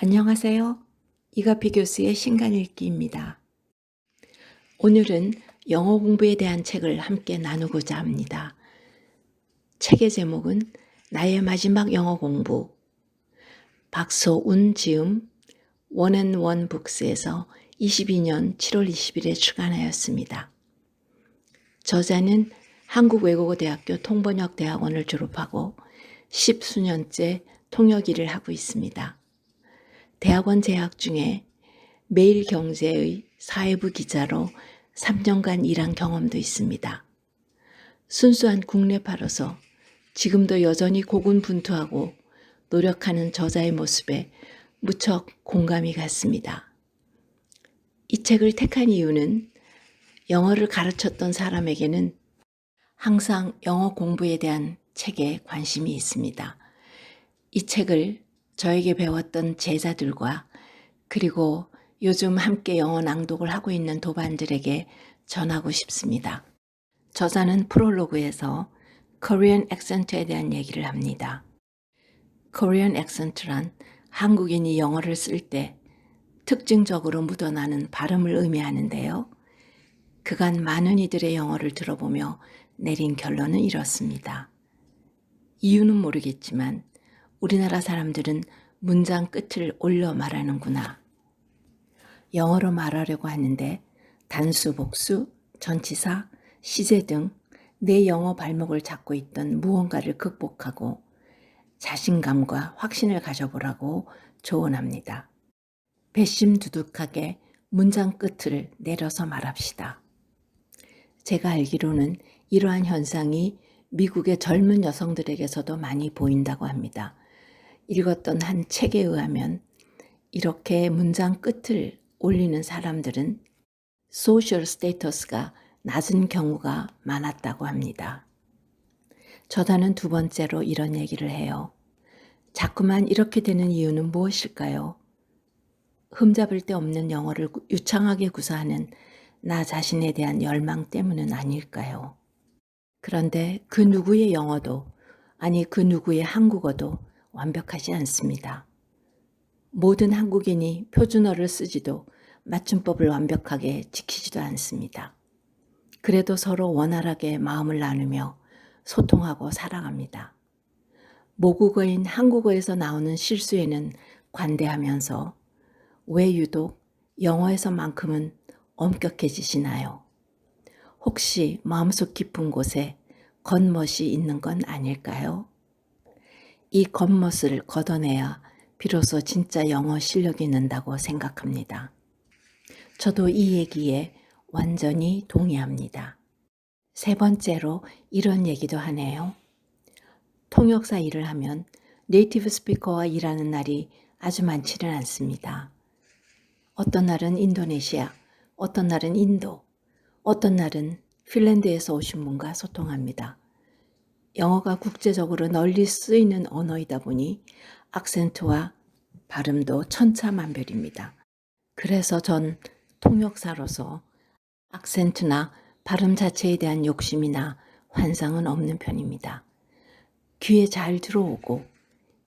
안녕하세요. 이가피 교수의 신간 읽기입니다. 오늘은 영어 공부에 대한 책을 함께 나누고자 합니다. 책의 제목은 나의 마지막 영어 공부, 박소운 지음 원앤원 북스에서 22년 7월 20일에 출간하였습니다. 저자는 한국외국어대학교 통번역대학원을 졸업하고 10수년째 통역 일을 하고 있습니다. 대학원 재학 중에 매일경제의 사회부 기자로 3년간 일한 경험도 있습니다. 순수한 국내파로서 지금도 여전히 고군분투하고 노력하는 저자의 모습에 무척 공감이 갔습니다. 이 책을 택한 이유는 영어를 가르쳤던 사람에게는 항상 영어 공부에 대한 책에 관심이 있습니다. 이 책을 저에게 배웠던 제자들과 그리고 요즘 함께 영어 낭독을 하고 있는 도반들에게 전하고 싶습니다. 저자는 프롤로그에서 Korean accent에 대한 얘기를 합니다. Korean accent란 한국인이 영어를 쓸 때 특징적으로 묻어나는 발음을 의미하는데요. 그간 많은 이들의 영어를 들어보며 내린 결론은 이렇습니다. 이유는 모르겠지만 우리나라 사람들은 문장 끝을 올려 말하는구나. 영어로 말하려고 하는데 단수, 복수, 전치사, 시제 등 내 영어 발목을 잡고 있던 무언가를 극복하고 자신감과 확신을 가져보라고 조언합니다. 배심두둑하게 문장 끝을 내려서 말합시다. 제가 알기로는 이러한 현상이 미국의 젊은 여성들에게서도 많이 보인다고 합니다. 읽었던 한 책에 의하면 이렇게 문장 끝을 올리는 사람들은 소셜 스테이터스가 낮은 경우가 많았다고 합니다. 저자는 두 번째로 이런 얘기를 해요. 자꾸만 이렇게 되는 이유는 무엇일까요? 흠잡을 데 없는 영어를 유창하게 구사하는 나 자신에 대한 열망 때문은 아닐까요? 그런데 그 누구의 영어도, 아니 그 누구의 한국어도 완벽하지 않습니다. 모든 한국인이 표준어를 쓰지도 맞춤법을 완벽하게 지키지도 않습니다. 그래도 서로 원활하게 마음을 나누며 소통하고 살아갑니다. 모국어인 한국어에서 나오는 실수에는 관대하면서 왜 유독 영어에서만큼은 엄격해지시나요? 혹시 마음속 깊은 곳에 겉멋이 있는 건 아닐까요? 이 겉멋을 걷어내야 비로소 진짜 영어 실력이 는다고 생각합니다. 저도 이 얘기에 완전히 동의합니다. 세 번째로 이런 얘기도 하네요. 통역사 일을 하면 네이티브 스피커와 일하는 날이 아주 많지는 않습니다. 어떤 날은 인도네시아, 어떤 날은 인도, 어떤 날은 핀란드에서 오신 분과 소통합니다. 영어가 국제적으로 널리 쓰이는 언어이다 보니 악센트와 발음도 천차만별입니다. 그래서 전 통역사로서 악센트나 발음 자체에 대한 욕심이나 환상은 없는 편입니다. 귀에 잘 들어오고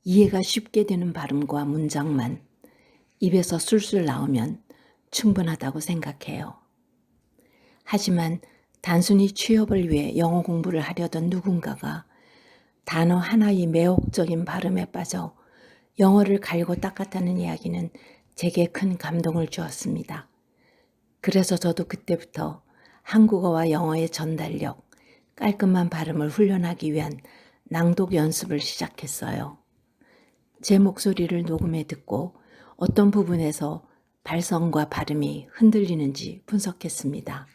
이해가 쉽게 되는 발음과 문장만 입에서 술술 나오면 충분하다고 생각해요. 하지만 단순히 취업을 위해 영어 공부를 하려던 누군가가 단어 하나의 매혹적인 발음에 빠져 영어를 갈고 닦았다는 이야기는 제게 큰 감동을 주었습니다. 그래서 저도 그때부터 한국어와 영어의 전달력, 깔끔한 발음을 훈련하기 위한 낭독 연습을 시작했어요. 제 목소리를 녹음해 듣고 어떤 부분에서 발성과 발음이 흔들리는지 분석했습니다.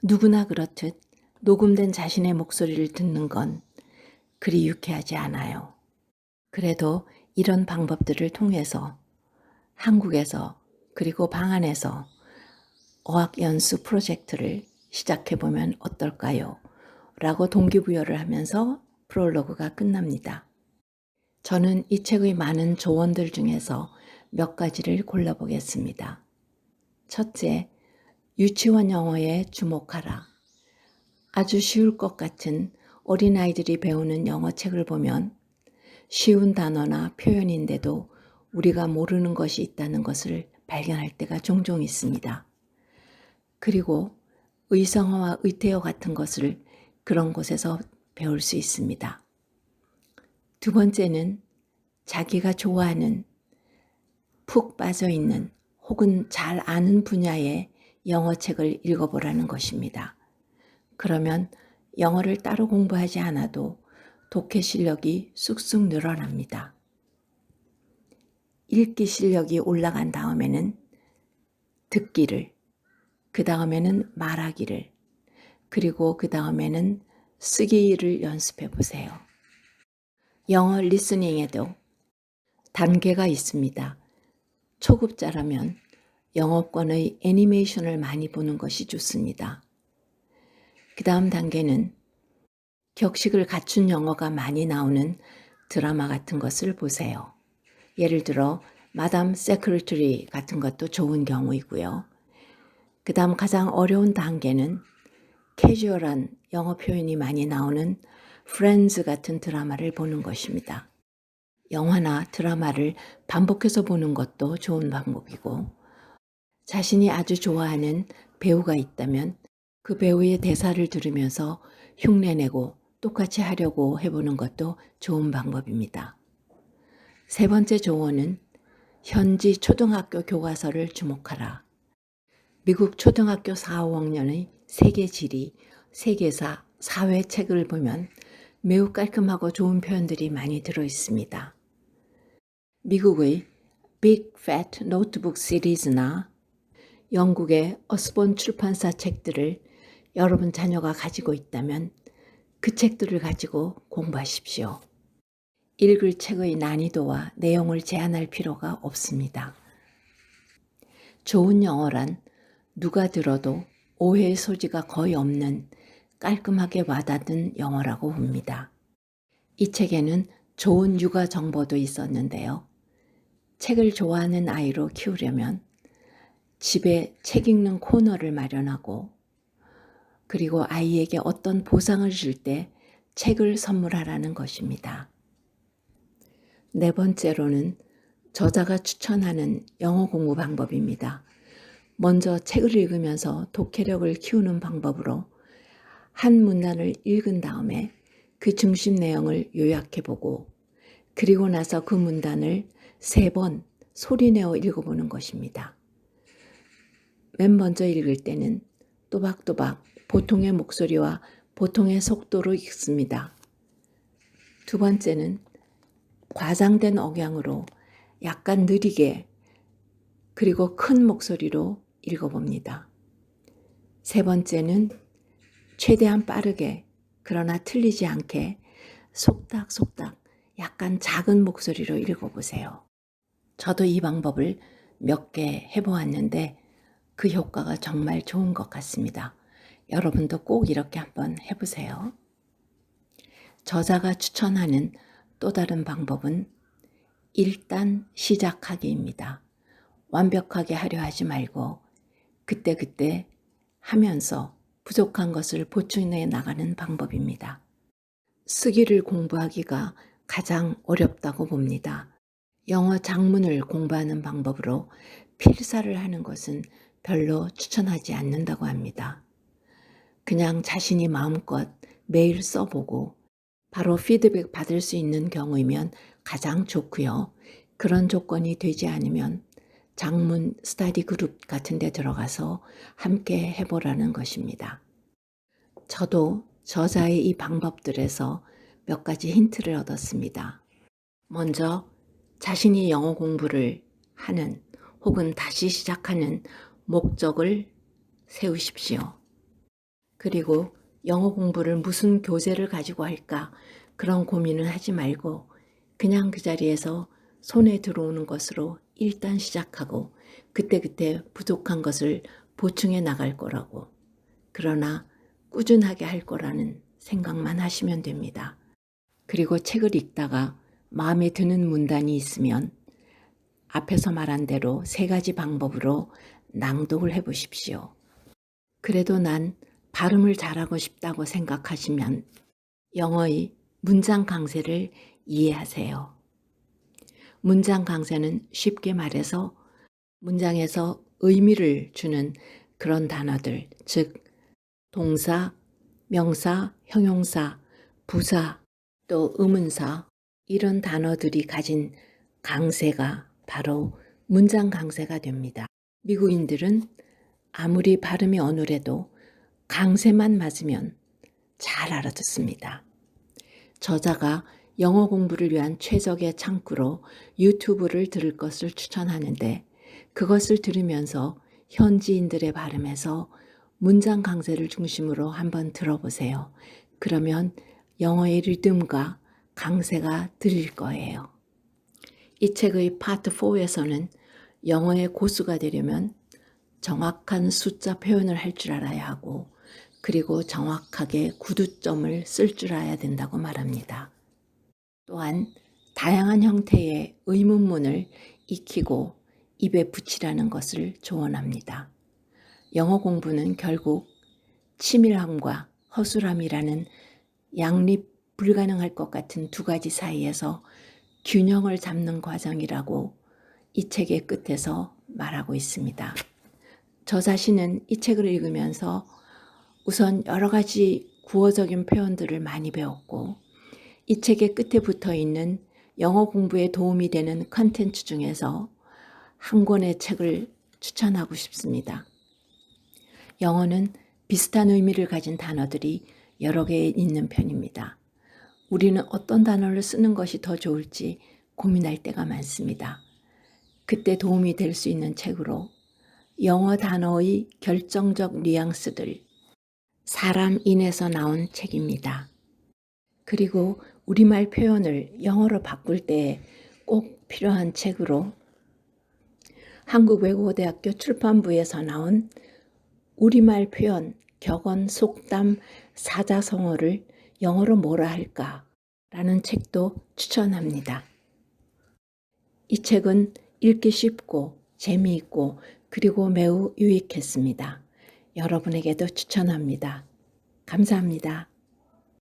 누구나 그렇듯 녹음된 자신의 목소리를 듣는 건 그리 유쾌하지 않아요. 그래도 이런 방법들을 통해서 한국에서 그리고 방 안에서 어학연수 프로젝트를 시작해보면 어떨까요? 라고 동기부여를 하면서 프롤로그가 끝납니다. 저는 이 책의 많은 조언들 중에서 몇 가지를 골라보겠습니다. 첫째, 유치원 영어에 주목하라. 아주 쉬울 것 같은 어린아이들이 배우는 영어책을 보면 쉬운 단어나 표현인데도 우리가 모르는 것이 있다는 것을 발견할 때가 종종 있습니다. 그리고 의성어와 의태어 같은 것을 그런 곳에서 배울 수 있습니다. 두 번째는 자기가 좋아하는 푹 빠져있는 혹은 잘 아는 분야의 영어책을 읽어보라는 것입니다. 그러면 영어를 따로 공부하지 않아도 독해 실력이 쑥쑥 늘어납니다. 읽기 실력이 올라간 다음에는 듣기를, 그 다음에는 말하기를, 그리고 그 다음에는 쓰기를 연습해 보세요. 영어 리스닝에도 단계가 있습니다. 초급자라면 영어권의 애니메이션을 많이 보는 것이 좋습니다. 그 다음 단계는 격식을 갖춘 영어가 많이 나오는 드라마 같은 것을 보세요. 예를 들어 마담 세크리터리 같은 것도 좋은 경우이고요. 그 다음 가장 어려운 단계는 캐주얼한 영어 표현이 많이 나오는 프렌즈 같은 드라마를 보는 것입니다. 영화나 드라마를 반복해서 보는 것도 좋은 방법이고, 자신이 아주 좋아하는 배우가 있다면 그 배우의 대사를 들으면서 흉내내고 똑같이 하려고 해보는 것도 좋은 방법입니다. 세 번째 조언은 현지 초등학교 교과서를 주목하라. 미국 초등학교 4, 5학년의 세계 지리, 세계사, 사회 책을 보면 매우 깔끔하고 좋은 표현들이 많이 들어 있습니다. 미국의 Big Fat Notebook 시리즈나 영국의 어스본 출판사 책들을 여러분 자녀가 가지고 있다면 그 책들을 가지고 공부하십시오. 읽을 책의 난이도와 내용을 제한할 필요가 없습니다. 좋은 영어란 누가 들어도 오해의 소지가 거의 없는 깔끔하게 와닿는 영어라고 봅니다. 이 책에는 좋은 육아 정보도 있었는데요. 책을 좋아하는 아이로 키우려면 집에 책 읽는 코너를 마련하고, 그리고 아이에게 어떤 보상을 줄 때 책을 선물하라는 것입니다. 네 번째로는 저자가 추천하는 영어 공부 방법입니다. 먼저 책을 읽으면서 독해력을 키우는 방법으로 한 문단을 읽은 다음에 그 중심 내용을 요약해보고, 그리고 나서 그 문단을 3번 소리내어 읽어보는 것입니다. 맨 먼저 읽을 때는 또박또박 보통의 목소리와 보통의 속도로 읽습니다. 두 번째는 과장된 억양으로 약간 느리게 그리고 큰 목소리로 읽어봅니다. 세 번째는 최대한 빠르게 그러나 틀리지 않게 속닥속닥 약간 작은 목소리로 읽어보세요. 저도 이 방법을 몇 개 해보았는데 그 효과가 정말 좋은 것 같습니다. 여러분도 꼭 이렇게 한번 해보세요. 저자가 추천하는 또 다른 방법은 일단 시작하기입니다. 완벽하게 하려 하지 말고 그때그때 하면서 부족한 것을 보충해 나가는 방법입니다. 쓰기를 공부하기가 가장 어렵다고 봅니다. 영어 작문을 공부하는 방법으로 필사를 하는 것은 별로 추천하지 않는다고 합니다. 그냥 자신이 마음껏 매일 써보고 바로 피드백 받을 수 있는 경우이면 가장 좋고요. 그런 조건이 되지 않으면 장문 스터디 그룹 같은 데 들어가서 함께 해보라는 것입니다. 저도 저자의 이 방법들에서 몇 가지 힌트를 얻었습니다. 먼저 자신이 영어 공부를 하는 혹은 다시 시작하는 목적을 세우십시오. 그리고 영어 공부를 무슨 교재를 가지고 할까 그런 고민을 하지 말고 그냥 그 자리에서 손에 들어오는 것으로 일단 시작하고 그때그때 부족한 것을 보충해 나갈 거라고, 그러나 꾸준하게 할 거라는 생각만 하시면 됩니다. 그리고 책을 읽다가 마음에 드는 문단이 있으면 앞에서 말한 대로 3가지 방법으로 낭독을 해보십시오. 그래도 난 발음을 잘하고 싶다고 생각하시면 영어의 문장 강세를 이해하세요. 문장 강세는 쉽게 말해서 문장에서 의미를 주는 그런 단어들, 즉 동사, 명사, 형용사, 부사, 또 의문사 이런 단어들이 가진 강세가 바로 문장 강세가 됩니다. 미국인들은 아무리 발음이 어눌해도 강세만 맞으면 잘 알아듣습니다. 저자가 영어 공부를 위한 최적의 창구로 유튜브를 들을 것을 추천하는데 그것을 들으면서 현지인들의 발음에서 문장 강세를 중심으로 한번 들어보세요. 그러면 영어의 리듬과 강세가 들릴 거예요. 이 책의 파트 4에서는 영어의 고수가 되려면 정확한 숫자 표현을 할 줄 알아야 하고 그리고 정확하게 구두점을 쓸 줄 알아야 된다고 말합니다. 또한 다양한 형태의 의문문을 익히고 입에 붙이라는 것을 조언합니다. 영어 공부는 결국 치밀함과 허술함이라는 양립 불가능할 것 같은 두 가지 사이에서 균형을 잡는 과정이라고 이 책의 끝에서 말하고 있습니다. 저 자신은 이 책을 읽으면서 우선 여러 가지 구어적인 표현들을 많이 배웠고 이 책의 끝에 붙어 있는 영어 공부에 도움이 되는 컨텐츠 중에서 한 권의 책을 추천하고 싶습니다. 영어는 비슷한 의미를 가진 단어들이 여러 개 있는 편입니다. 우리는 어떤 단어를 쓰는 것이 더 좋을지 고민할 때가 많습니다. 그때 도움이 될 수 있는 책으로 영어 단어의 결정적 뉘앙스들, 사람인에서 나온 책입니다. 그리고 우리말 표현을 영어로 바꿀 때 꼭 필요한 책으로 한국외국어대학교 출판부에서 나온 우리말 표현, 격언, 속담, 사자성어를 영어로 뭐라 할까? 라는 책도 추천합니다. 이 책은 읽기 쉽고 재미있고 그리고 매우 유익했습니다. 여러분에게도 추천합니다. 감사합니다.